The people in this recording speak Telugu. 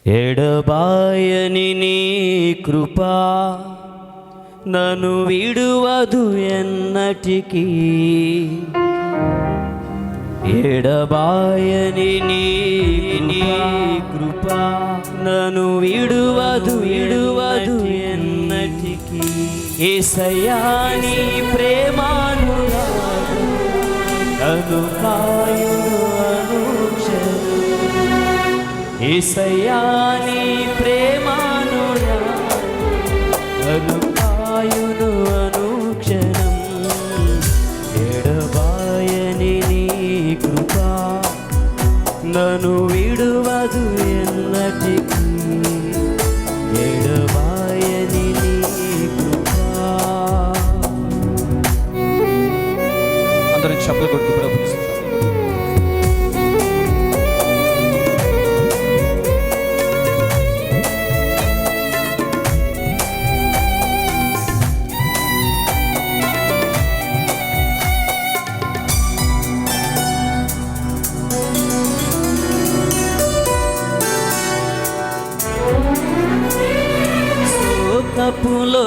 ఎడబాయని నీ కృపా నన్ను విడువదు ఎన్నటికీ. ఎడబాయని నీ కృపా నన్ను విడువదు ఎన్నటికీ. యేసయ్యా నీ ప్రేమానురాగం నన్ను కాయును అనుక్షణం. యేసయ్యా నీ ప్రేమానురాగం నన్ను కాయును అనుక్షణం. ఎడబాయని నీ కృపా నన్ను విడువదు ఎన్నటికీ. ఎడబాయని నీ కృపా. అందరం చప్పట్లు కొడుతూ ప్రభువుని శోకపులో